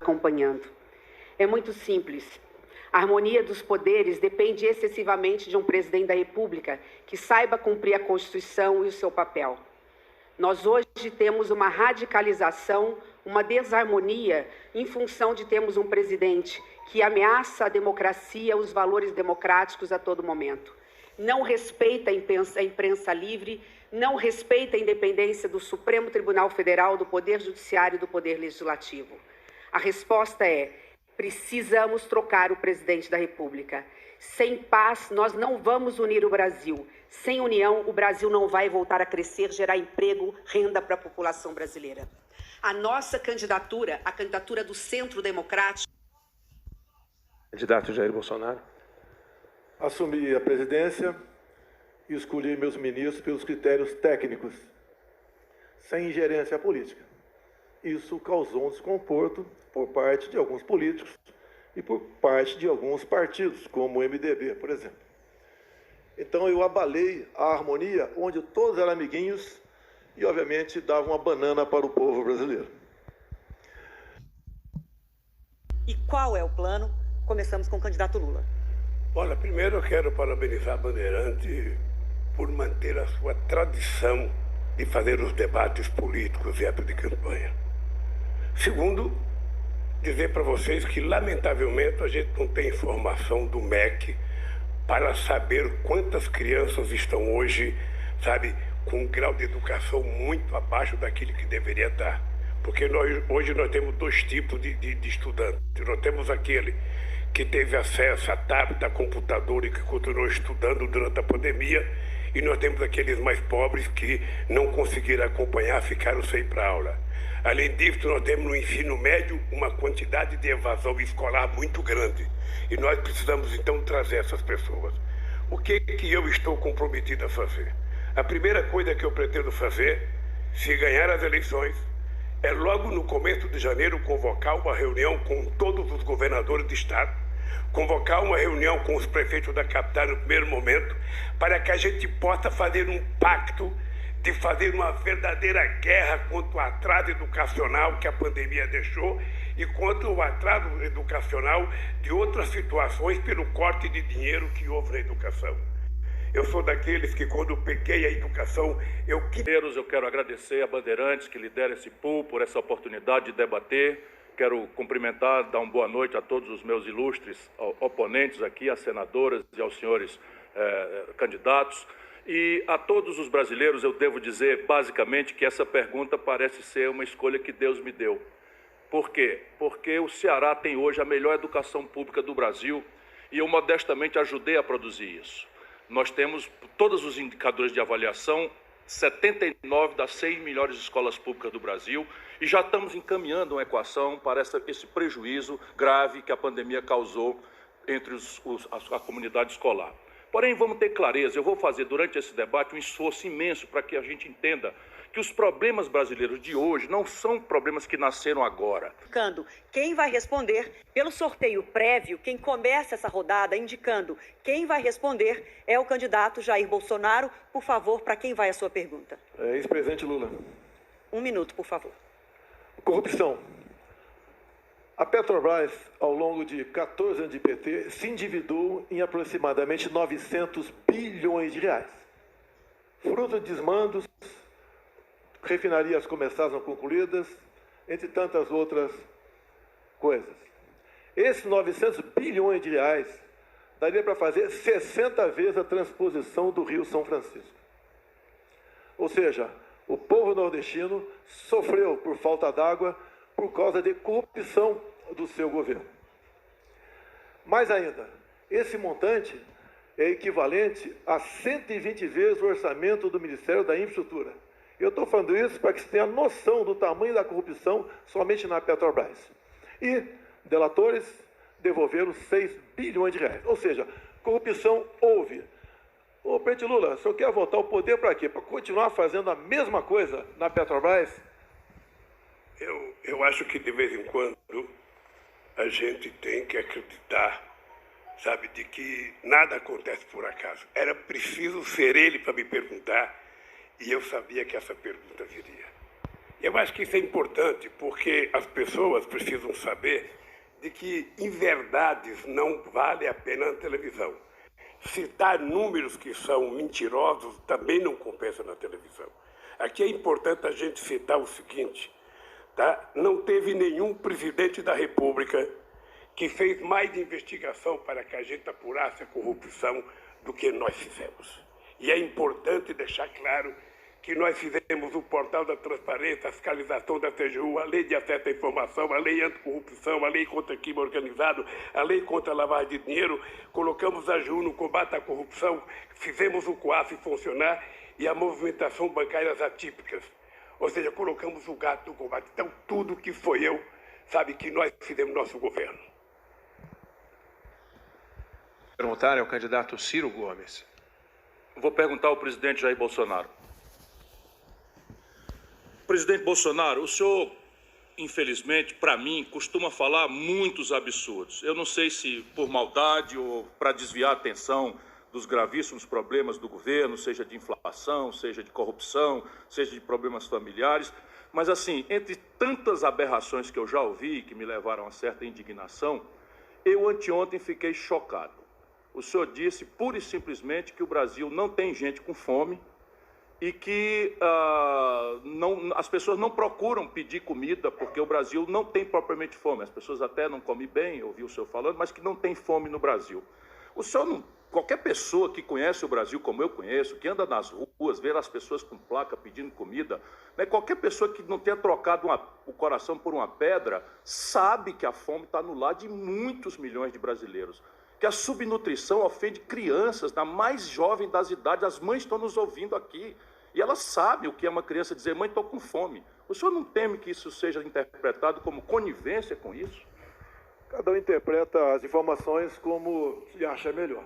Acompanhando. É muito simples. A harmonia dos poderes depende excessivamente de um presidente da República que saiba cumprir a Constituição e o seu papel. Nós hoje temos uma radicalização, uma desarmonia em função de termos um presidente que ameaça a democracia, os valores democráticos a todo momento. Não respeita a imprensa livre, não respeita a independência do Supremo Tribunal Federal, do Poder Judiciário e do Poder Legislativo. A resposta é: precisamos trocar o presidente da República. Sem paz, nós não vamos unir o Brasil. Sem união, o Brasil não vai voltar a crescer, gerar emprego, renda para a população brasileira. A nossa candidatura, a candidatura do Centro Democrático... Candidato Jair Bolsonaro. Assumi a presidência e escolhi meus ministros pelos critérios técnicos, sem ingerência política. Isso causou um desconforto por parte de alguns políticos e por parte de alguns partidos, como o MDB, por exemplo. Então eu abalei a harmonia onde todos eram amiguinhos e, obviamente, davam uma banana para o povo brasileiro. E qual é o plano? Começamos com o candidato Lula. Olha, primeiro eu quero parabenizar a Bandeirante por manter a sua tradição de fazer os debates políticos e época de campanha. Segundo, dizer para vocês que, lamentavelmente, a gente não tem informação do MEC para saber quantas crianças estão hoje, sabe, com um grau de educação muito abaixo daquele que deveria estar. Porque hoje nós temos dois tipos de estudantes. Nós temos aquele que teve acesso a tablet, a computador e que continuou estudando durante a pandemia, e nós temos aqueles mais pobres que não conseguiram acompanhar, ficaram sem ir para a aula. Além disso, nós temos no ensino médio uma quantidade de evasão escolar muito grande. E nós precisamos, então, trazer essas pessoas. O que eu estou comprometido a fazer? A primeira coisa que eu pretendo fazer, se ganhar as eleições, é logo no começo de janeiro convocar uma reunião com todos os governadores de estado, convocar uma reunião com os prefeitos da capital no primeiro momento, para que a gente possa fazer um pacto de fazer uma verdadeira guerra contra o atraso educacional que a pandemia deixou e contra o atraso educacional de outras situações pelo corte de dinheiro que houve na educação. Eu sou daqueles que, quando peguei a educação, eu quero agradecer a Bandeirantes que lidera esse pool por essa oportunidade de debater. Quero cumprimentar, dar uma boa noite a todos os meus ilustres oponentes aqui, às senadoras e aos senhores candidatos. E a todos os brasileiros eu devo dizer, basicamente, que essa pergunta parece ser uma escolha que Deus me deu. Por quê? Porque o Ceará tem hoje a melhor educação pública do Brasil e eu modestamente ajudei a produzir isso. Nós temos todos os indicadores de avaliação, 79 das 100 melhores escolas públicas do Brasil, e já estamos encaminhando uma equação para esse prejuízo grave que a pandemia causou entre a comunidade escolar. Porém, vamos ter clareza, eu vou fazer durante esse debate um esforço imenso para que a gente entenda que os problemas brasileiros de hoje não são problemas que nasceram agora. Quem vai responder pelo sorteio prévio, quem começa essa rodada indicando quem vai responder é o candidato Jair Bolsonaro. Por favor, para quem vai a sua pergunta? Ex-presidente Lula. 1 minuto, por favor. Corrupção. A Petrobras, ao longo de 14 anos de PT, se endividou em aproximadamente 900 bilhões de reais. Fruto de desmandos, refinarias começadas não concluídas, entre tantas outras coisas. Esses 900 bilhões de reais daria para fazer 60 vezes a transposição do Rio São Francisco. Ou seja, o povo nordestino sofreu por falta d'água por causa de corrupção do seu governo. Mais ainda, esse montante é equivalente a 120 vezes o orçamento do Ministério da Infraestrutura. Eu estou falando isso para que você tenha noção do tamanho da corrupção somente na Petrobras. E delatores devolveram 6 bilhões de reais. Ou seja, corrupção houve, Ô, presidente Lula, o senhor quer voltar ao poder para quê? Para continuar fazendo a mesma coisa na Petrobras? Eu acho que de vez em quando a gente tem que acreditar, sabe, de que nada acontece por acaso. Era preciso ser ele para me perguntar e eu sabia que essa pergunta viria. Eu acho que isso é importante porque as pessoas precisam saber de que inverdades não vale a pena na televisão. Citar números que são mentirosos também não compensa na televisão. Aqui é importante a gente citar o seguinte, tá? Não teve nenhum presidente da República que fez mais investigação para que a gente apurasse a corrupção do que nós fizemos. E é importante deixar claro que nós fizemos o portal da transparência, a fiscalização da TGU, a lei de acesso à informação, a lei anticorrupção, a lei contra o crime organizado, a lei contra a lavagem de dinheiro, colocamos a AGU no combate à corrupção, fizemos o COAF funcionar e a movimentação bancárias atípicas. Ou seja, colocamos o gato no combate. Então, tudo que foi eu, sabe, que nós fizemos no nosso governo. Perguntar é o candidato Ciro Gomes. Vou perguntar ao presidente Jair Bolsonaro. Presidente Bolsonaro, o senhor, infelizmente, para mim, costuma falar muitos absurdos. Eu não sei se por maldade ou para desviar a atenção dos gravíssimos problemas do governo, seja de inflação, seja de corrupção, seja de problemas familiares. Mas, assim, entre tantas aberrações que eu já ouvi, que me levaram a certa indignação, eu anteontem fiquei chocado. O senhor disse, pura e simplesmente, que o Brasil não tem gente com fome, e que as pessoas não procuram pedir comida porque o Brasil não tem propriamente fome. As pessoas até não comem bem, eu ouvi o senhor falando, mas que não tem fome no Brasil. O senhor não, qualquer pessoa que conhece o Brasil como eu conheço, que anda nas ruas, vê as pessoas com placa pedindo comida, né, qualquer pessoa que não tenha trocado o coração por uma pedra, sabe que a fome está no lar de muitos milhões de brasileiros. Que a subnutrição ofende crianças, na mais jovem das idades. As mães estão nos ouvindo aqui e elas sabem o que é uma criança dizer, mãe, estou com fome. O senhor não teme que isso seja interpretado como conivência com isso? Cada um interpreta as informações como se acha melhor.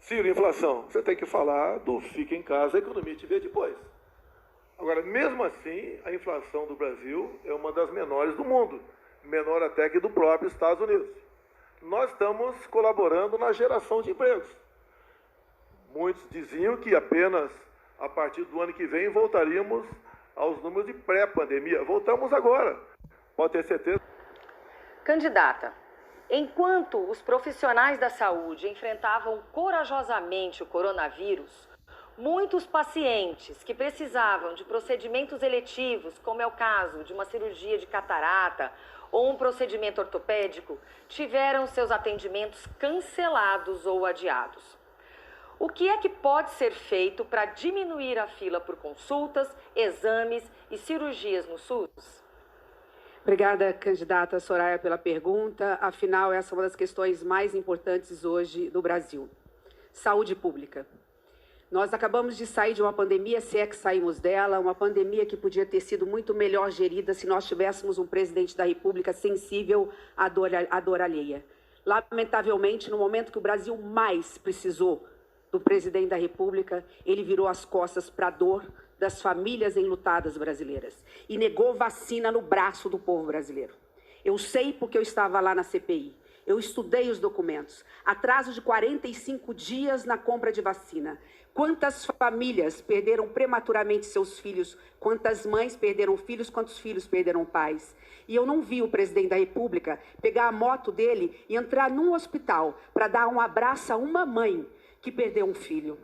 Ciro, inflação, você tem que falar do fica em casa, a economia te vê depois. Agora, mesmo assim, a inflação do Brasil é uma das menores do mundo, menor até que do próprio Estados Unidos. Nós estamos colaborando na geração de empregos. Muitos diziam que apenas a partir do ano que vem voltaríamos aos números de pré-pandemia. Voltamos agora, pode ter certeza. Candidata, enquanto os profissionais da saúde enfrentavam corajosamente o coronavírus, muitos pacientes que precisavam de procedimentos eletivos, como é o caso de uma cirurgia de catarata ou um procedimento ortopédico, tiveram seus atendimentos cancelados ou adiados. O que é que pode ser feito para diminuir a fila por consultas, exames e cirurgias no SUS? Obrigada, candidata Soraya, pela pergunta. Afinal, essa é uma das questões mais importantes hoje no Brasil. Saúde pública. Nós acabamos de sair de uma pandemia, se é que saímos dela, uma pandemia que podia ter sido muito melhor gerida se nós tivéssemos um presidente da República sensível à dor alheia. Lamentavelmente, no momento que o Brasil mais precisou do presidente da República, ele virou as costas para a dor das famílias enlutadas brasileiras e negou vacina no braço do povo brasileiro. Eu sei porque eu estava lá na CPI. Eu estudei os documentos. Atraso de 45 dias na compra de vacina. Quantas famílias perderam prematuramente seus filhos? Quantas mães perderam filhos? Quantos filhos perderam pais? E eu não vi o presidente da República pegar a moto dele e entrar num hospital para dar um abraço a uma mãe que perdeu um filho.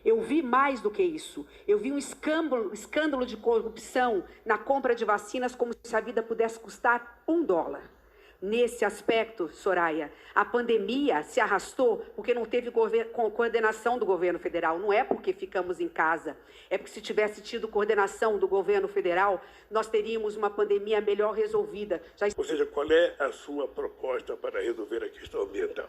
Eu vi mais do que isso. Eu vi um escândalo de corrupção na compra de vacinas como se a vida pudesse custar $1. Nesse aspecto, Soraya, a pandemia se arrastou porque não teve coordenação do governo federal. Não é porque ficamos em casa. É porque se tivesse tido coordenação do governo federal, nós teríamos uma pandemia melhor resolvida. Ou seja, qual é a sua proposta para resolver a questão ambiental?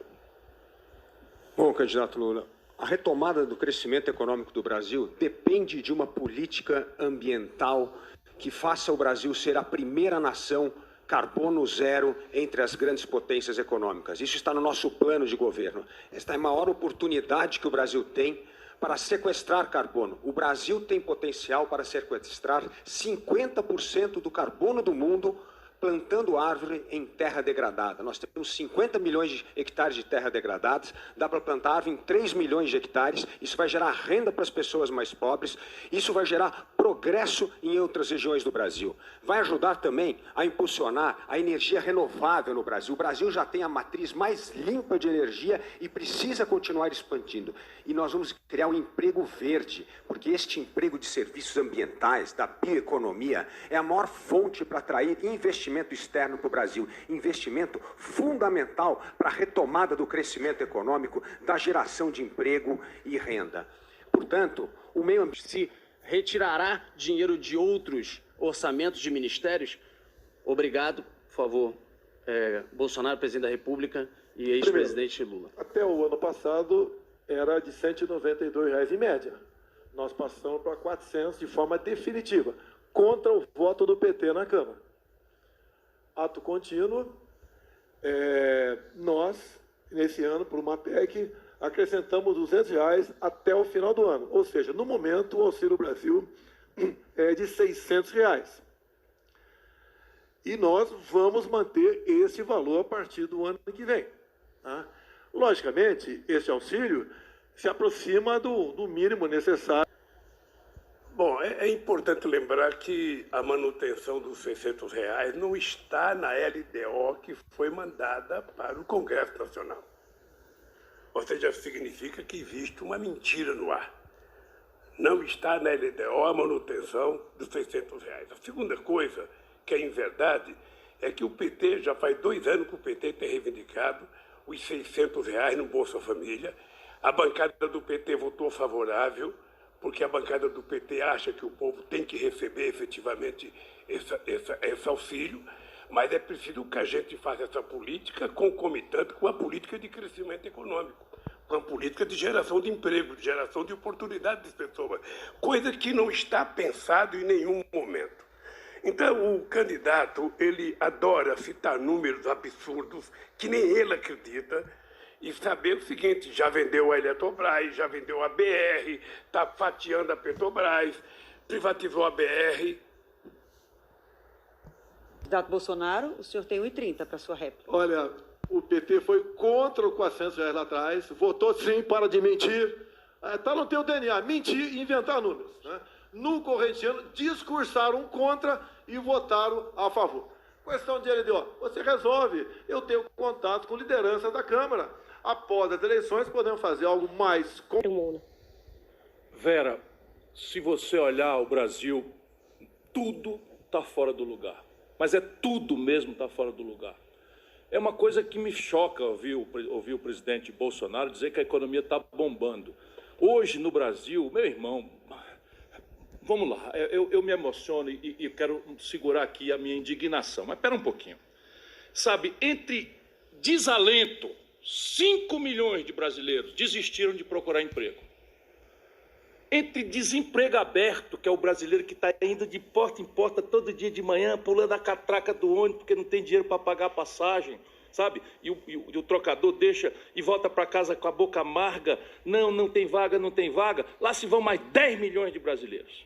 Bom, candidato Lula, a retomada do crescimento econômico do Brasil depende de uma política ambiental que faça o Brasil ser a primeira nação carbono zero entre as grandes potências econômicas. Isso está no nosso plano de governo. Esta é a maior oportunidade que o Brasil tem para sequestrar carbono. O Brasil tem potencial para sequestrar 50% do carbono do mundo plantando árvore em terra degradada. Nós temos 50 milhões de hectares de terra degradadas, dá para plantar árvore em 3 milhões de hectares, isso vai gerar renda para as pessoas mais pobres, isso vai gerar progresso em outras regiões do Brasil. Vai ajudar também a impulsionar a energia renovável no Brasil. O Brasil já tem a matriz mais limpa de energia e precisa continuar expandindo. E nós vamos criar um emprego verde, porque este emprego de serviços ambientais, da bioeconomia, é a maior fonte para atrair investimento externo para o Brasil, investimento fundamental para a retomada do crescimento econômico, da geração de emprego e renda. Portanto, o meio ambiente se retirará dinheiro de outros orçamentos de ministérios? Obrigado, por favor, Bolsonaro, presidente da República, e ex-presidente Lula. Até o ano passado era de R$ 192 em média. Nós passamos para 400 de forma definitiva, contra o voto do PT na Câmara. Ato contínuo, nós, nesse ano, por uma PEC, acrescentamos R$ 200 até o final do ano. Ou seja, no momento, o Auxílio Brasil é de R$ 600. E nós vamos manter esse valor a partir do ano que vem. Tá? Logicamente, esse auxílio se aproxima do mínimo necessário. Bom, é importante lembrar que a manutenção dos R$ 600 não está na LDO que foi mandada para o Congresso Nacional. Ou seja, significa que existe uma mentira no ar. Não está na LDO a manutenção dos R$ 600. A segunda coisa, que é em verdade, é que o PT, já faz 2 anos que o PT tem reivindicado os R$ 600 no Bolsa Família. A bancada do PT votou favorável, porque a bancada do PT acha que o povo tem que receber efetivamente esse auxílio, mas é preciso que a gente faça essa política concomitante com a política de crescimento econômico, com a política de geração de emprego, de geração de oportunidades de pessoas, coisa que não está pensado em nenhum momento. Então, o candidato, ele adora citar números absurdos que nem ele acredita, e saber o seguinte: já vendeu a Eletrobras, já vendeu a BR, está fatiando a Petrobras, privatizou a BR. Candidato Bolsonaro, o senhor tem 1,30 para a sua réplica. Olha, o PT foi contra o R$ 400 lá atrás, votou sim, para de mentir. Está no teu DNA, mentir e inventar números. Né? No corrente ano, discursaram contra e votaram a favor. Questão de LDO, você resolve. Eu tenho contato com liderança da Câmara. Após as eleições, podemos fazer algo mais... Vera, se você olhar o Brasil, tudo está fora do lugar. Mas é tudo mesmo está fora do lugar. É uma coisa que me choca ouvir o presidente Bolsonaro dizer que a economia está bombando. Hoje, no Brasil, meu irmão... Vamos lá, eu me emociono e quero segurar aqui a minha indignação. Mas espera um pouquinho. Sabe, entre desalento, 5 milhões de brasileiros desistiram de procurar emprego. Entre desemprego aberto, que é o brasileiro que está indo de porta em porta todo dia de manhã, pulando a catraca do ônibus porque não tem dinheiro para pagar a passagem, sabe? E o trocador deixa e volta para casa com a boca amarga. Não tem vaga, não tem vaga. Lá se vão mais 10 milhões de brasileiros.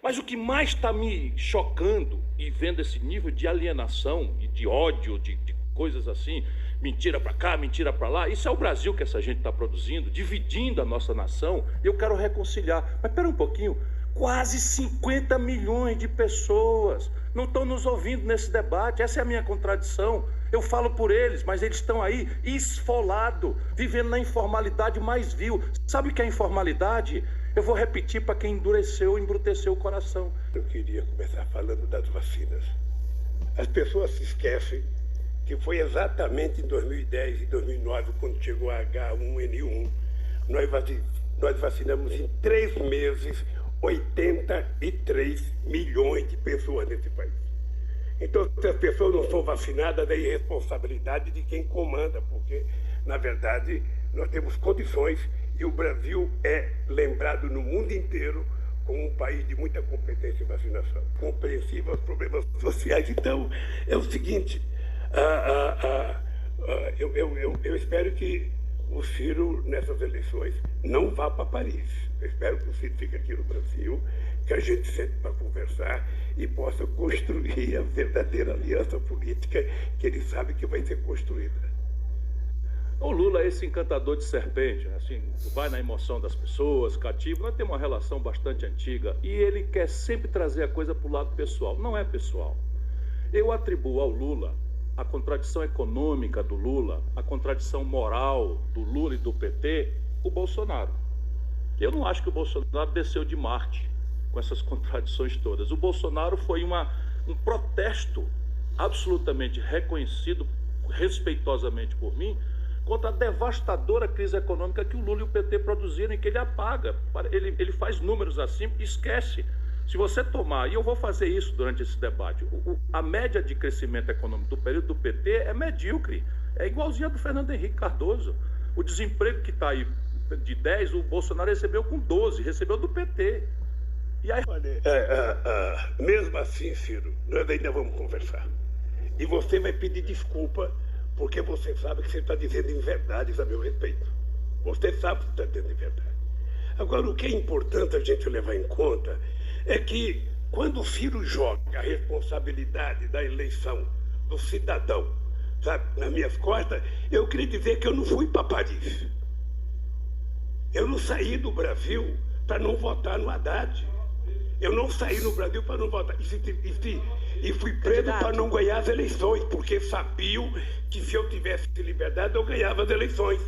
Mas o que mais está me chocando e vendo esse nível de alienação e de ódio, de coisas assim, mentira para cá, mentira para lá, isso é o Brasil que essa gente está produzindo, dividindo a nossa nação, e eu quero reconciliar. Mas espera um pouquinho, quase 50 milhões de pessoas não estão nos ouvindo nesse debate, essa é a minha contradição. Eu falo por eles, mas eles estão aí esfolados, vivendo na informalidade mais vil. Sabe o que é informalidade? Eu vou repetir para quem embruteceu o coração. Eu queria começar falando das vacinas. As pessoas se esquecem que foi exatamente em 2010 e 2009, quando chegou a H1N1, nós vacinamos em 3 meses 83 milhões de pessoas nesse país. Então, se as pessoas não são vacinadas, é irresponsabilidade de quem comanda, porque, na verdade, nós temos condições e o Brasil é lembrado no mundo inteiro como um país de muita competência em vacinação, compreensivo aos problemas sociais. Então, é o seguinte, eu espero que o Ciro, nessas eleições, não vá para Paris. Eu espero que o Ciro fique aqui no Brasil, que a gente sente para conversar e possa construir a verdadeira aliança política que ele sabe que vai ser construída. O Lula é esse encantador de serpente, assim, vai na emoção das pessoas, cativo. Nós temos uma relação bastante antiga e ele quer sempre trazer a coisa para o lado pessoal. Não é pessoal. Eu atribuo ao Lula a contradição econômica do Lula, a contradição moral do Lula e do PT, o Bolsonaro. Eu não acho que o Bolsonaro desceu de Marte com essas contradições todas. O Bolsonaro foi um protesto absolutamente reconhecido, respeitosamente por mim, contra a devastadora crise econômica que o Lula e o PT produziram e que ele apaga. Ele faz números assim e esquece. Se você tomar, e eu vou fazer isso durante esse debate, a média de crescimento econômico do período do PT é medíocre, é igualzinha a do Fernando Henrique Cardoso. O desemprego que está aí de 10, o Bolsonaro recebeu com 12, recebeu do PT. E aí... Mesmo assim, Ciro, nós ainda vamos conversar. E você vai pedir desculpa, porque você sabe que você está dizendo inverdades a meu respeito. Você sabe que está dizendo inverdade. Agora, o que é importante a gente levar em conta é que quando o Ciro joga a responsabilidade da eleição do cidadão, sabe, nas minhas costas, eu queria dizer que eu não fui para Paris. Eu não saí do Brasil para não votar no Haddad. Eu não saí no Brasil para não votar. E fui preso para não ganhar as eleições, porque sabiam que se eu tivesse liberdade eu ganhava as eleições.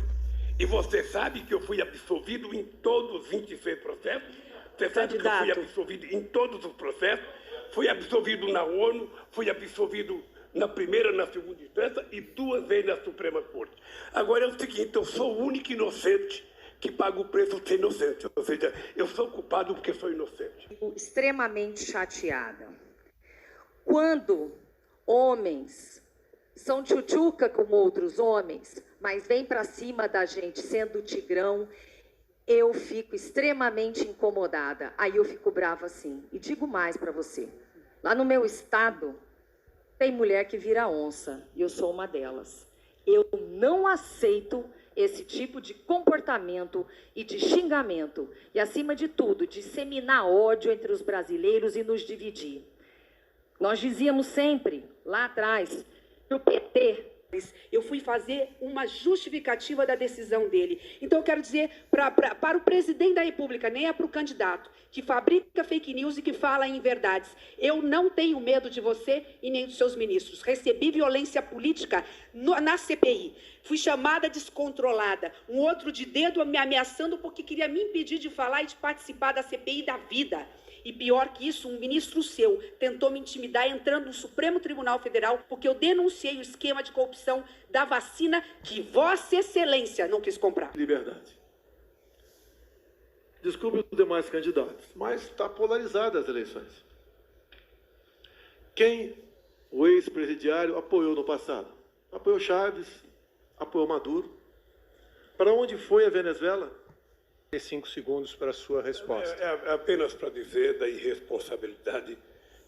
E você sabe que eu fui absolvido em todos os 26 processos? Você sabe que eu fui absolvido em todos os processos? Fui absolvido na ONU, fui absolvido na primeira, na segunda instância e 2 vezes na Suprema Corte. Agora é o seguinte, eu sou o único inocente que paga o preço de ser inocente. Ou seja, eu sou culpado porque sou inocente. Extremamente chateada. Quando homens são tchutchuca com outros homens, mas vêm para cima da gente sendo tigrão, eu fico extremamente incomodada. Aí eu fico brava assim. E digo mais para você. Lá no meu estado, tem mulher que vira onça. E eu sou uma delas. Eu não aceito esse tipo de comportamento e de xingamento. E, acima de tudo, disseminar ódio entre os brasileiros e nos dividir. Nós dizíamos sempre, lá atrás, que o PT... Eu fui fazer uma justificativa da decisão dele. Então, eu quero dizer para o presidente da República, nem é para o candidato, que fabrica fake news e que fala em verdades. Eu não tenho medo de você e nem dos seus ministros. Recebi violência política na CPI. Fui chamada descontrolada. Um outro de dedo me ameaçando porque queria me impedir de falar e de participar da CPI da vida. E pior que isso, um ministro seu tentou me intimidar entrando no Supremo Tribunal Federal porque eu denunciei o esquema de corrupção da vacina que Vossa Excelência não quis comprar. Liberdade. Desculpe os demais candidatos, mas está polarizada as eleições. Quem o ex-presidiário apoiou no passado? Apoiou Chaves, apoiou Maduro. Para onde foi a Venezuela? 5 segundos para a sua resposta. É apenas para dizer da irresponsabilidade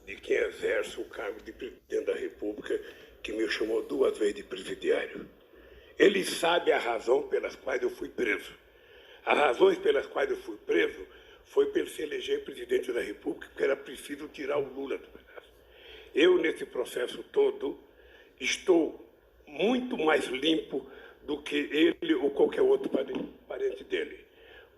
de quem exerce o cargo de presidente da República, que me chamou 2 vezes de presidiário. Ele sabe a razão pelas quais eu fui preso. As razões pelas quais eu fui preso foi para ele se eleger presidente da República, porque era preciso tirar o Lula do pedaço. Eu, nesse processo todo, estou muito mais limpo do que ele ou qualquer outro parente dele.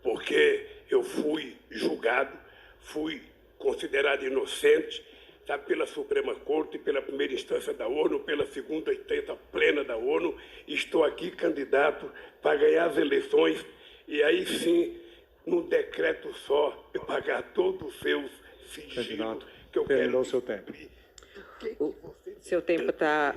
Porque eu fui julgado, fui considerado inocente, sabe, pela Suprema Corte, pela primeira instância da ONU, pela segunda instância plena da ONU. Estou aqui candidato para ganhar as eleições e aí sim, num decreto só, eu pagar todos os seus sigilos que eu quero. Terminou o seu tempo. O seu tempo está...